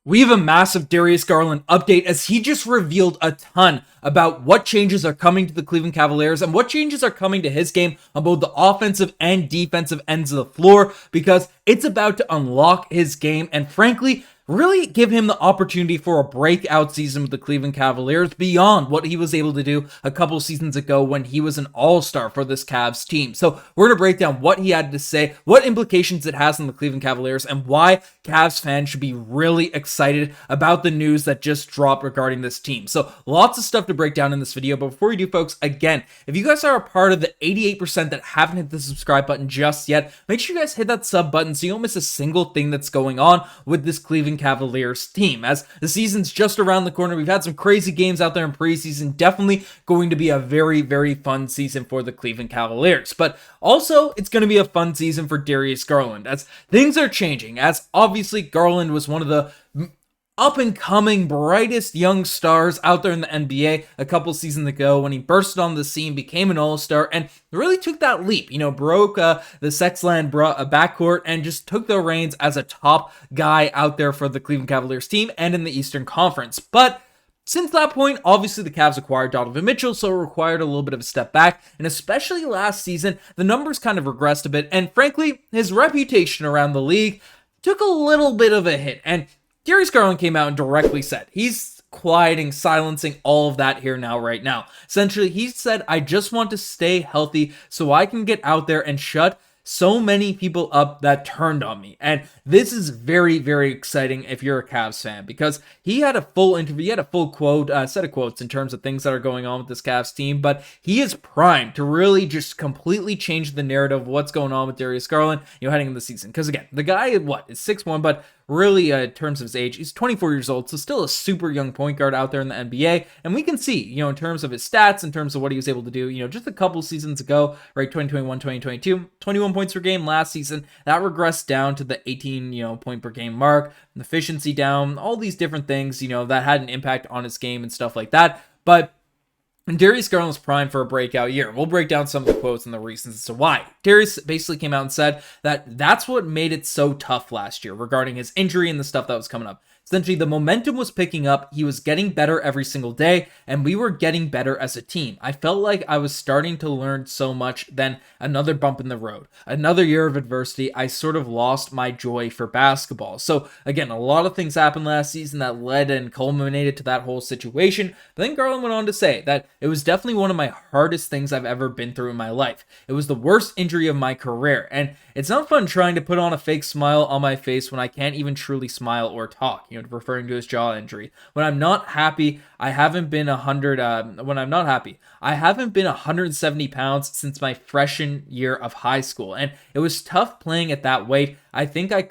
We have a massive Darius Garland update as he just revealed a ton about what changes are coming to the Cleveland Cavaliers and what changes are coming to his game on both the offensive and defensive ends of the floor, because it's about to unlock his game and frankly really give him the opportunity for a breakout season with the Cleveland Cavaliers beyond what he was able to do a couple seasons ago when he was an all-star for this Cavs team. So we're going to break down what he had to say, what implications it has on the Cleveland Cavaliers, and why Cavs fans should be really excited about the news that just dropped regarding this team. So lots of stuff to break down in this video, but before we do, folks, again, if you guys are a part of the 88% that haven't hit the subscribe button just yet, make sure you guys hit that sub button so you don't miss a single thing that's going on with this Cleveland Cavaliers team. As the season's just around the corner, we've had some crazy games out there in preseason. Definitely going to be a very, very fun season for the Cleveland Cavaliers. But also, it's going to be a fun season for Darius Garland as things are changing. As obviously, Garland was one of the up-and-coming, brightest young stars out there in the NBA a couple seasons ago when he bursted on the scene, became an all-star, and really took that leap, broke the Sexland backcourt and just took the reins as a top guy out there for the Cleveland Cavaliers team and in the Eastern Conference. But since that point, obviously the Cavs acquired Donovan Mitchell, so it required a little bit of a step back, and especially last season, the numbers kind of regressed a bit, and frankly, his reputation around the league took a little bit of a hit, and Darius Garland came out and directly said he's quieting, silencing all of that here now, right now. Essentially, he said, I just want to stay healthy so I can get out there and shut so many people up that turned on me. And this is very, very exciting if you're a Cavs fan, because he had a full interview, he had a full quote, set of quotes in terms of things that are going on with this Cavs team, but he is primed to really just completely change the narrative of what's going on with Darius Garland, heading into the season. Because again, the guy, is 6'1", but really, in terms of his age, he's 24 years old, so still a super young point guard out there in the NBA. And we can see, in terms of his stats, in terms of what he was able to do, just a couple seasons ago, right, 2021, 2022, 21 points per game last season. That regressed down to the 18, point per game mark, efficiency down, all these different things, that had an impact on his game and stuff like that. But Darius Garland's primed for a breakout year. We'll break down some of the quotes and the reasons as to why. Darius basically came out and said that that's what made it so tough last year regarding his injury and the stuff that was coming up. Essentially, the momentum was picking up, he was getting better every single day, and we were getting better as a team. I felt like I was starting to learn so much, then another bump in the road. Another year of adversity, I sort of lost my joy for basketball. So again, a lot of things happened last season that led and culminated to that whole situation. But then Garland went on to say that it was definitely one of my hardest things I've ever been through in my life. It was the worst injury of my career, and it's not fun trying to put on a fake smile on my face when I can't even truly smile or talk, referring to his jaw injury. When I'm not happy, I haven't been 170 pounds since my freshman year of high school, and it was tough playing at that weight. I think I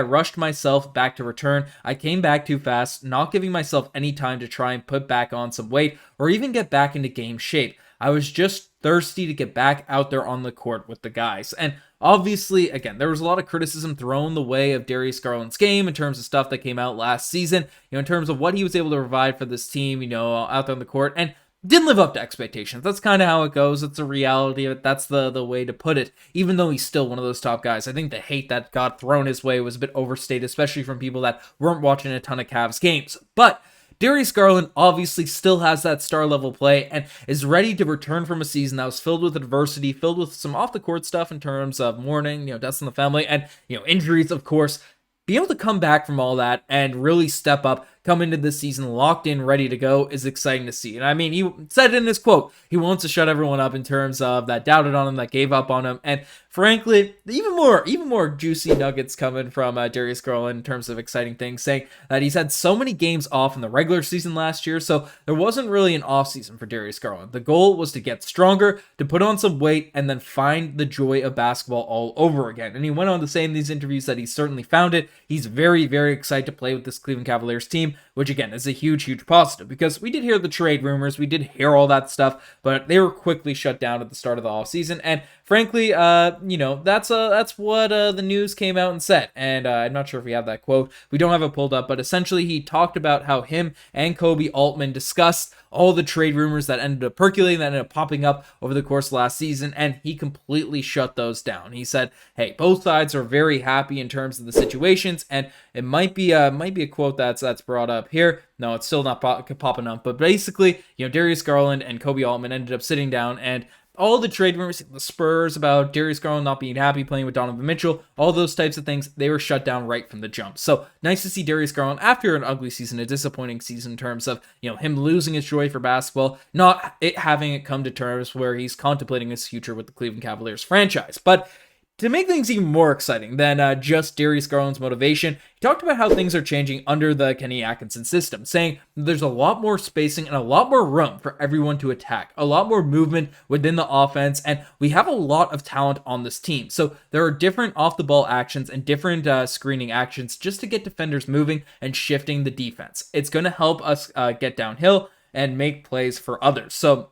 rushed myself back to return. I came back too fast, not giving myself any time to try and put back on some weight or even get back into game shape. I was just thirsty to get back out there on the court with the guys. And obviously, again, there was a lot of criticism thrown the way of Darius Garland's game in terms of stuff that came out last season, in terms of what he was able to provide for this team, out there on the court, and didn't live up to expectations. That's kind of how it goes. It's a reality of it. That's the way to put it, even though he's still one of those top guys. I think the hate that got thrown his way was a bit overstated, especially from people that weren't watching a ton of Cavs games. But Darius Garland obviously still has that star level play and is ready to return from a season that was filled with adversity, filled with some off the court stuff in terms of mourning, deaths in the family, and injuries, of course. Being able to come back from all that and really step up, come into this season locked in, ready to go is exciting to see. And I mean, he said in his quote, he wants to shut everyone up in terms of that doubted on him, that gave up on him. And frankly, even more juicy nuggets coming from Darius Garland in terms of exciting things, saying that he's had so many games off in the regular season last year, so there wasn't really an off season for Darius Garland. The goal was to get stronger, to put on some weight, and then find the joy of basketball all over again. And he went on to say in these interviews that he certainly found it. He's very, very excited to play with this Cleveland Cavaliers team, which again is a huge, huge positive, because we did hear the trade rumors, we did hear all that stuff, but they were quickly shut down at the start of the offseason. And frankly, that's what the news came out and said. And I'm not sure if we have that quote. We don't have it pulled up, but essentially he talked about how him and Koby Altman discussed all the trade rumors that ended up percolating, that ended up popping up over the course of last season, and he completely shut those down. He said, hey, both sides are very happy in terms of the situations, and it might be a quote that's brought up here. No, it's still not popping up, but basically, Darius Garland and Koby Altman ended up sitting down, and all the trade rumors, the Spurs about Darius Garland not being happy playing with Donovan Mitchell, all those types of things, they were shut down right from the jump. So nice to see Darius Garland after an ugly season, a disappointing season in terms of, him losing his joy for basketball, not having it come to terms where he's contemplating his future with the Cleveland Cavaliers franchise. But to make things even more exciting than just Darius Garland's motivation, he talked about how things are changing under the Kenny Atkinson system, saying there's a lot more spacing and a lot more room for everyone to attack, a lot more movement within the offense, and we have a lot of talent on this team. So there are different off-the-ball actions and different screening actions just to get defenders moving and shifting the defense. It's going to help us get downhill and make plays for others. So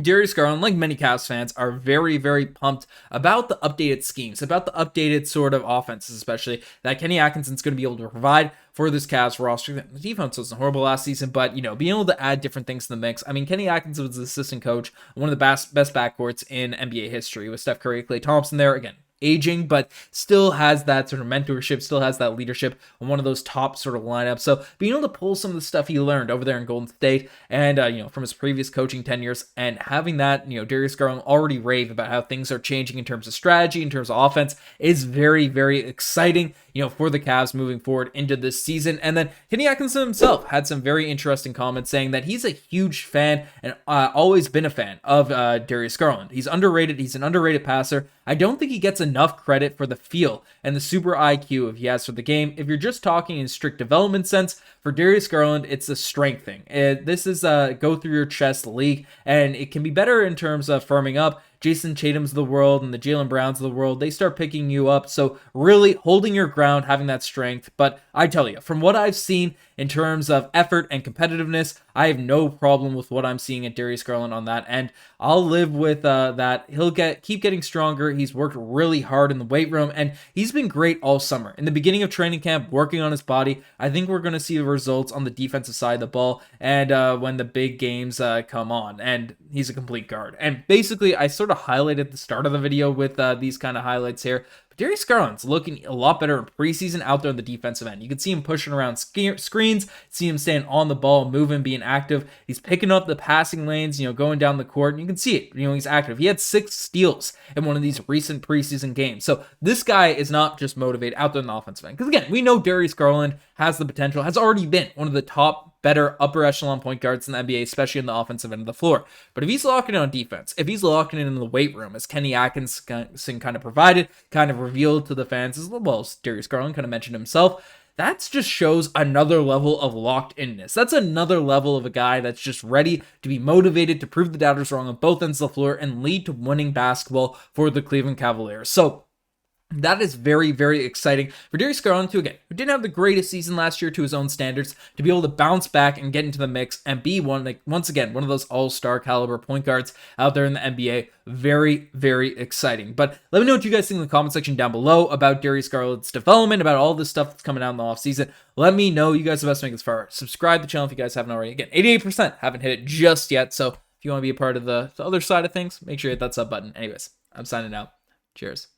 Darius Garland, like many Cavs fans, are very, very pumped about the updated schemes, about the updated sort of offenses, especially that Kenny Atkinson's going to be able to provide for this Cavs roster. The defense wasn't horrible last season, but, being able to add different things to the mix. I mean, Kenny Atkinson was the assistant coach, one of the best backcourts in NBA history with Steph Curry, Klay Thompson there. Again, aging, but still has that sort of mentorship, still has that leadership on one of those top sort of lineups. So being able to pull some of the stuff he learned over there in Golden State and, from his previous coaching tenures, and having that, Darius Garland already rave about how things are changing in terms of strategy, in terms of offense, is very, very exciting, for the Cavs moving forward into this season. And then Kenny Atkinson himself had some very interesting comments saying that he's a huge fan and always been a fan of Darius Garland. He's underrated. He's an underrated passer. I don't think he gets enough credit for the feel and the super IQ he has for the game. If you're just talking in strict development sense, for Darius Garland, it's a strength thing. This is a go through your chest league, and it can be better in terms of firming up. Jason Tatum's of the world and the Jaylen Browns of the world, they start picking you up. So really holding your ground, having that strength. But I tell you, from what I've seen in terms of effort and competitiveness, I have no problem with what I'm seeing at Darius Garland on that end. I'll live with that. He'll keep getting stronger. He's worked really hard in the weight room, and he's been great all summer. In the beginning of training camp, working on his body, I think we're going to see the results on the defensive side of the ball, and when the big games come on, and he's a complete guard. And basically, I sort of highlighted the start of the video with these kind of highlights here. But Darius Garland's looking a lot better in preseason out there on the defensive end. You can see him pushing around screens, see him staying on the ball, moving, being active. He's picking up the passing lanes, going down the court, and you can see it. He's active. He had 6 steals in one of these recent preseason games. So this guy is not just motivated out there in the offensive end. Because again, we know Darius Garland has the potential, has already been one of the top, better upper echelon point guards in the NBA, especially in the offensive end of the floor. But if he's locking in on defense, if he's locking in the weight room, as Kenny Atkinson kind of provided, kind of revealed to the fans, as well as Darius Garland kind of mentioned himself, that just shows another level of locked-inness. That's another level of a guy that's just ready to be motivated to prove the doubters wrong on both ends of the floor and lead to winning basketball for the Cleveland Cavaliers. So that is very, very exciting for Darius Garland, who didn't have the greatest season last year to his own standards, to be able to bounce back and get into the mix and be once again one of those all-star caliber point guards out there in the NBA. Very, very exciting. But let me know what you guys think in the comment section down below about Darius Garland's development, about all this stuff that's coming out in the offseason. Let me know. You guys are the best to make this far. Subscribe to the channel if you guys haven't already. Again, 88% haven't hit it just yet. So if you want to be a part of the other side of things, make sure you hit that sub button. Anyways, I'm signing out. Cheers.